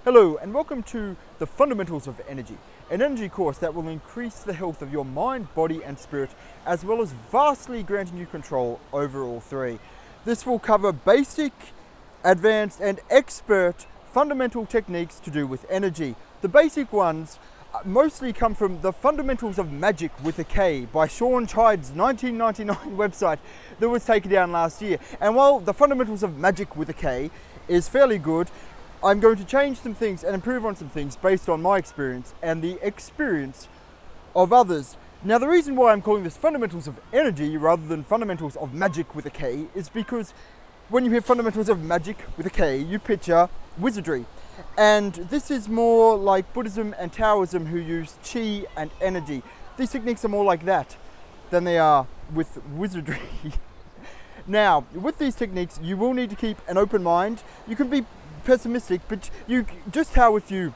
Hello and welcome to the Fundamentals of Energy, an energy course that will increase the health of your mind, body and spirit, as well as vastly granting you control over all three. This will cover basic, advanced and expert fundamental techniques to do with energy. The basic ones mostly come from the Fundamentals of Magic with a K by Sean Chide's 1999 website that was taken down last year. And while the Fundamentals of Magic with a K is fairly good, I'm going to change some things and improve on some things based on my experience and the experience of others. Now, the reason why I'm calling this Fundamentals of Energy rather than Fundamentals of Magic with a K is because when you hear Fundamentals of Magic with a K, you picture wizardry. And this is more like Buddhism and Taoism, who use Qi and energy. These techniques are more like that than they are with wizardry. Now, with these techniques, you will need to keep an open mind. You can be pessimistic, but just how if you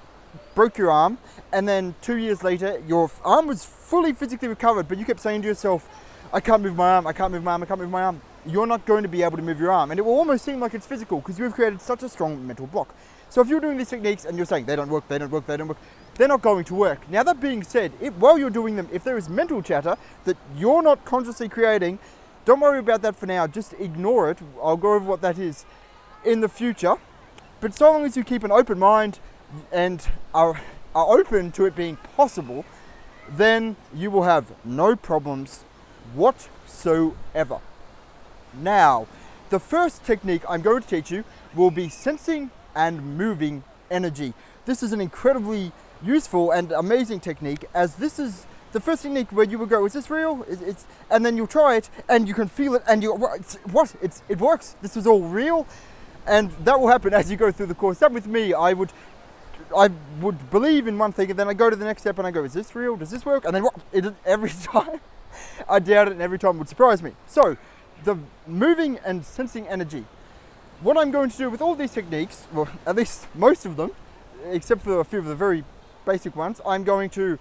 broke your arm and then 2 years later your arm was fully physically recovered, but you kept saying to yourself, I can't move my arm, I can't move my arm, I can't move my arm. You're not going to be able to move your arm, and it will almost seem like it's physical because you've created such a strong mental block. So if you're doing these techniques and you're saying they don't work, they don't work, they don't work, they're not going to work. Now, that being said, while you're doing them, if there is mental chatter that you're not consciously creating, don't worry about that for now, just ignore it. I'll go over what that is in the future. But so long as you keep an open mind and are open to it being possible, then you will have no problems whatsoever. Now, the first technique I'm going to teach you will be sensing and moving energy. This is an incredibly useful and amazing technique, as this is the first technique where you will go, is this real? And then you'll try it and you can feel it and it works. This is all real. And that will happen as you go through the course. That with me, I would believe in one thing, and then I go to the next step and I go, is this real? Does this work? And then every time I doubt it, and every time it would surprise me. So, the moving and sensing energy. What I'm going to do with all these techniques, well, at least most of them, except for a few of the very basic ones, I'm going to,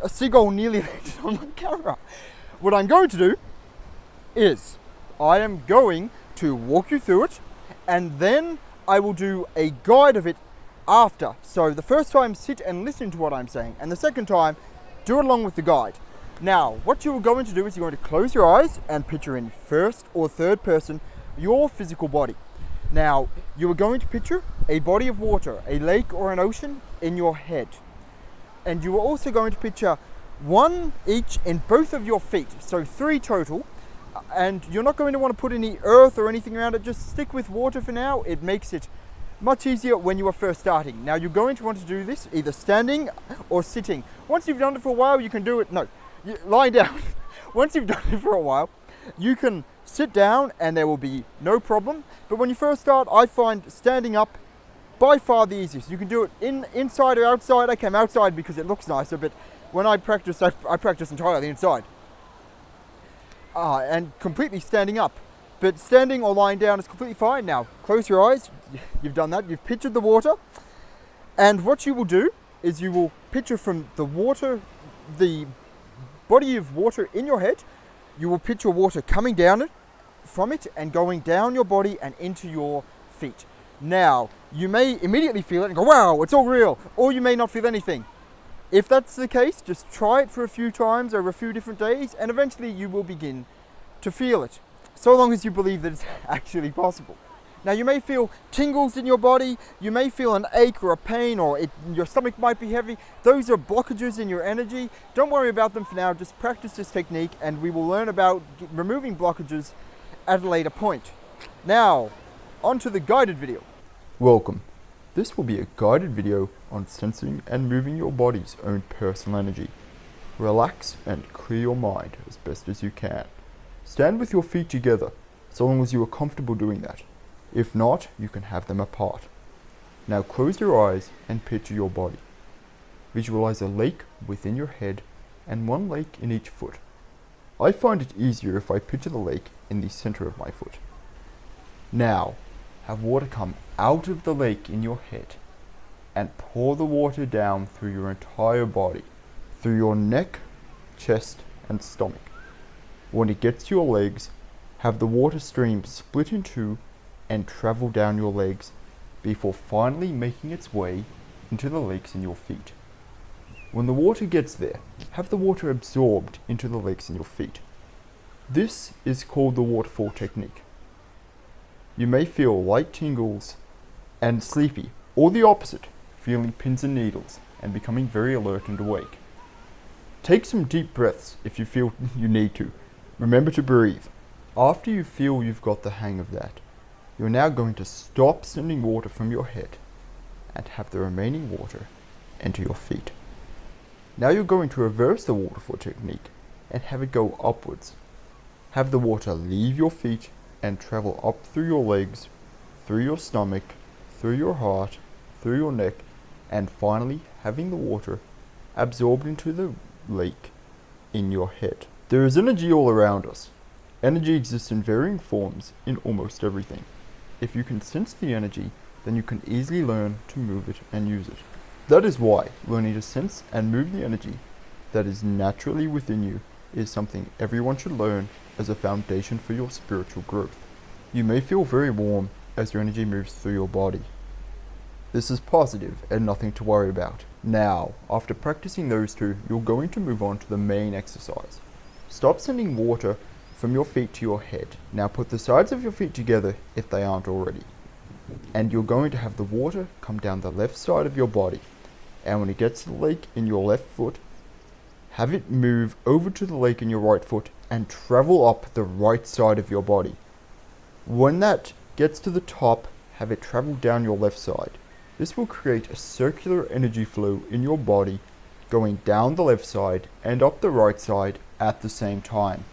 a seagull nearly landed on my camera. What I'm going to do is, I am going to walk you through it, and then I will do a guide of it after. So the first time, sit and listen to what I'm saying, and the second time, do it along with the guide. Now, what you are going to do is you're going to close your eyes and picture in first or third person your physical body. Now, you are going to picture a body of water, a lake or an ocean, in your head. And you are also going to picture one each in both of your feet, so 3 total. And you're not going to want to put any earth or anything around it, just stick with water for now. It makes it much easier when you are first starting. Now, you're going to want to do this either standing or sitting. Once you've done it for a while, you can do it, lying down. Once you've done it for a while, you can sit down and there will be no problem. But when you first start, I find standing up by far the easiest. You can do it inside or outside. I came outside because it looks nicer, but when I practice, I practice entirely inside. And completely standing up. But standing or lying down is completely fine. Now, close your eyes. You've done that. You've pictured the water. And what you will do is you will picture from the water, the body of water in your head. You will picture water coming down from it and going down your body and into your feet. Now, you may immediately feel it and go, wow, it's all real. Or you may not feel anything. If that's the case, just try it for a few times over a few different days, and eventually you will begin to feel it, so long as you believe that it's actually possible. Now, you may feel tingles in your body, you may feel an ache or a pain, or your stomach might be heavy. Those are blockages in your energy. Don't worry about them for now, just practice this technique, and we will learn about removing blockages at a later point. Now, on to the guided video. Welcome. This will be a guided video on sensing and moving your body's own personal energy. Relax and clear your mind as best as you can. Stand with your feet together, so long as you are comfortable doing that. If not, you can have them apart. Now close your eyes and picture your body. Visualize a lake within your head and one lake in each foot. I find it easier if I picture the lake in the center of my foot. Now, have water come out of the lake in your head and pour the water down through your entire body, through your neck, chest, and stomach. When it gets to your legs, have the water stream split in two and travel down your legs before finally making its way into the lakes in your feet. When the water gets there, have the water absorbed into the lakes in your feet. This is called the waterfall technique. You may feel light tingles and sleepy, or the opposite, feeling pins and needles and becoming very alert and awake. Take some deep breaths if you feel you need to. Remember to breathe. After you feel you've got the hang of that, you're now going to stop sending water from your head and have the remaining water enter your feet. Now you're going to reverse the waterfall technique and have it go upwards. Have the water leave your feet and travel up through your legs, through your stomach, through your heart, through your neck, and finally having the water absorbed into the lake in your head. There is energy all around us. Energy exists in varying forms in almost everything. If you can sense the energy, then you can easily learn to move it and use it. That is why learning to sense and move the energy that is naturally within you is something everyone should learn as a foundation for your spiritual growth. You may feel very warm as your energy moves through your body. This is positive and nothing to worry about. Now, after practicing those two, you're going to move on to the main exercise. Stop sending water from your feet to your head. Now put the sides of your feet together if they aren't already. And you're going to have the water come down the left side of your body. And when it gets to the lake in your left foot, have it move over to the lake in your right foot and travel up the right side of your body. When that gets to the top, have it travel down your left side. This will create a circular energy flow in your body going down the left side and up the right side at the same time.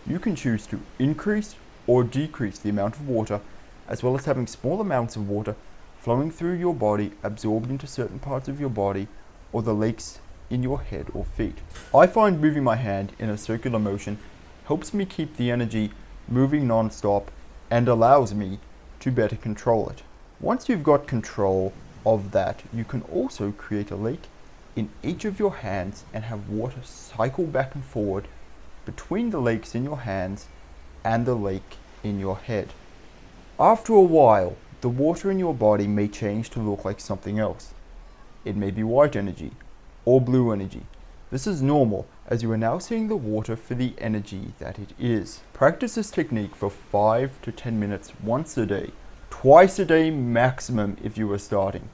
You can choose to increase or decrease the amount of water, as well as having small amounts of water flowing through your body, absorbed into certain parts of your body, or the lakes in your head or feet. I find moving my hand in a circular motion helps me keep the energy moving non-stop and allows me to better control it. Once you've got control of that, you can also create a lake in each of your hands and have water cycle back and forward between the lakes in your hands and the lake in your head. After a while, the water in your body may change to look like something else. It may be white energy or blue energy. This is normal, as you are now seeing the water for the energy that it is. Practice this technique for 5 to 10 minutes once a day, twice a day maximum if you are starting.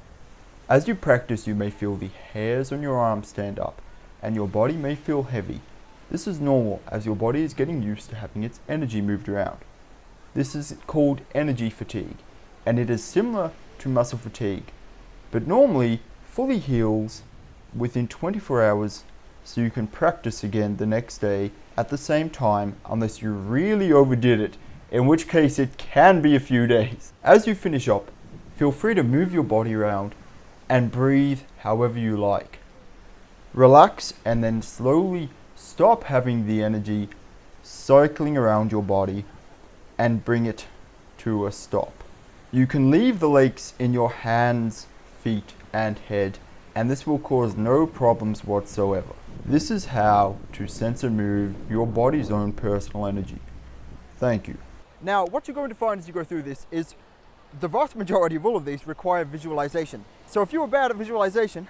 As you practice, you may feel the hairs on your arms stand up and your body may feel heavy. This is normal, as your body is getting used to having its energy moved around. This is called energy fatigue, and it is similar to muscle fatigue, but normally fully heals within 24 hours, so you can practice again the next day at the same time, unless you really overdid it, in which case it can be a few days. As you finish up, feel free to move your body around and breathe however you like. Relax and then slowly stop having the energy cycling around your body and bring it to a stop. You can leave the lakes in your hands, feet, and head, and this will cause no problems whatsoever. This is how to sense and move your body's own personal energy. Thank you. Now, what you're going to find as you go through this is the vast majority of all of these require visualization. So if you were bad at visualization,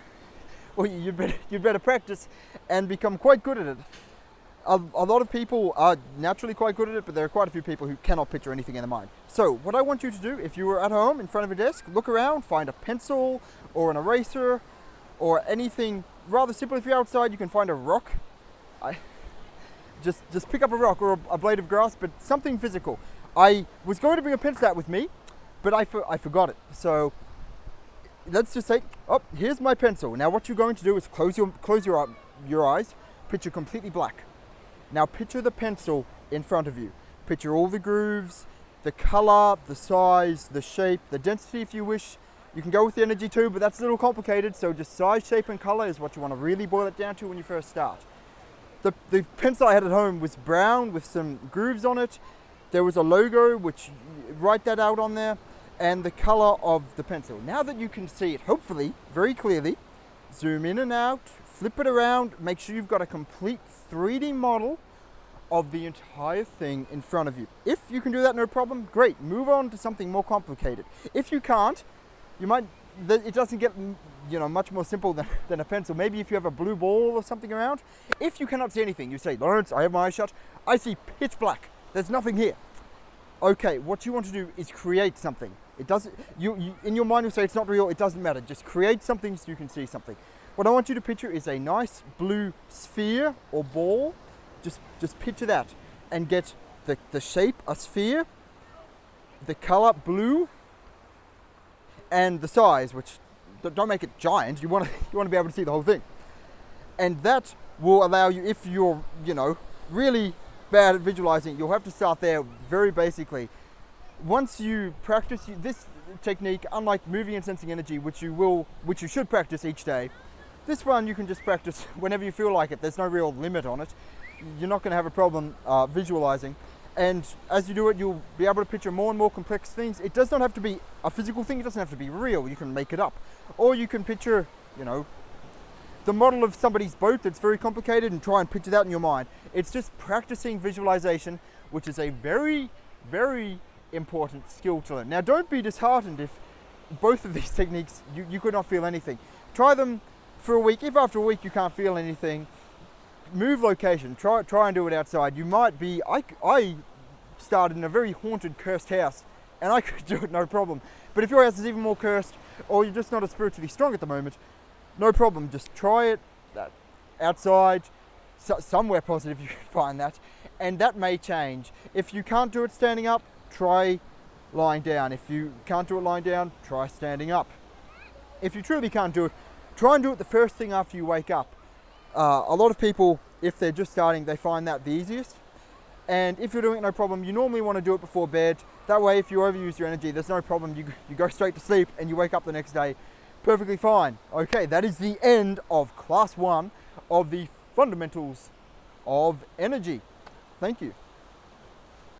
well, you'd better practice and become quite good at it. A lot of people are naturally quite good at it, but there are quite a few people who cannot picture anything in their mind. So what I want you to do, if you were at home in front of a desk, look around, find a pencil or an eraser or anything rather simple. If you're outside, you can find a rock. Just pick up a rock or a blade of grass, but something physical. I was going to bring a pencil out with me, but I forgot it. So let's just say, oh, here's my pencil. Now what you're going to do is close your eyes, picture completely black. Now picture the pencil in front of you. Picture all the grooves, the color, the size, the shape, the density if you wish. You can go with the energy too, but that's a little complicated, so just size, shape, and color is what you want to really boil it down to when you first start. The pencil I had at home was brown with some grooves on it. There was a logo, which write that out on there, and the color of the pencil. Now that you can see it, hopefully, very clearly, zoom in and out, flip it around, make sure you've got a complete 3D model of the entire thing in front of you. If you can do that, no problem, great. Move on to something more complicated. If you can't, you it doesn't get much more simple than a pencil. Maybe if you have a blue ball or something around, if you cannot see anything, you say, Lawrence, I have my eyes shut, I see pitch black, there's nothing here. Okay, what you want to do is create something. It doesn't, you in your mind you'll say it's not real, it doesn't matter, just create something so you can see something. What I want you to picture is a nice blue sphere or ball. Just picture that and get the shape, a sphere, the color blue, and the size, which don't make it giant. You want to be able to see the whole thing, and that will allow you, if you're really bad at visualizing, you'll have to start there very basically. Once you practice this technique, unlike moving and sensing energy, which you should practice each day, this one you can just practice whenever you feel like it. There's no real limit on it. You're not going to have a problem visualizing. And as you do it, you'll be able to picture more and more complex things. It does not have to be a physical thing. It doesn't have to be real. You can make it up. Or you can picture, the model of somebody's boat that's very complicated and try and picture that in your mind. It's just practicing visualization, which is a very, very important skill to learn. Now, don't be disheartened if both of these techniques, you could not feel anything. Try them for a week. If after a week you can't feel anything, move location. Try and do it outside. You might be, I started in a very haunted, cursed house, and I could do it no problem. But if your house is even more cursed, or you're just not as spiritually strong at the moment, no problem. Just try it outside, somewhere positive you can find that, and that may change. If you can't do it standing up, try lying down. If you can't do it lying down, try standing up. If you truly can't do it, try and do it the first thing after you wake up. A lot of people, if they're just starting, they find that the easiest. And if you're doing it no problem, you normally want to do it before bed. That way, if you overuse your energy, there's no problem. You go straight to sleep and you wake up the next day perfectly fine. Okay, that is the end of class 1 of the Fundamentals of Energy. Thank you.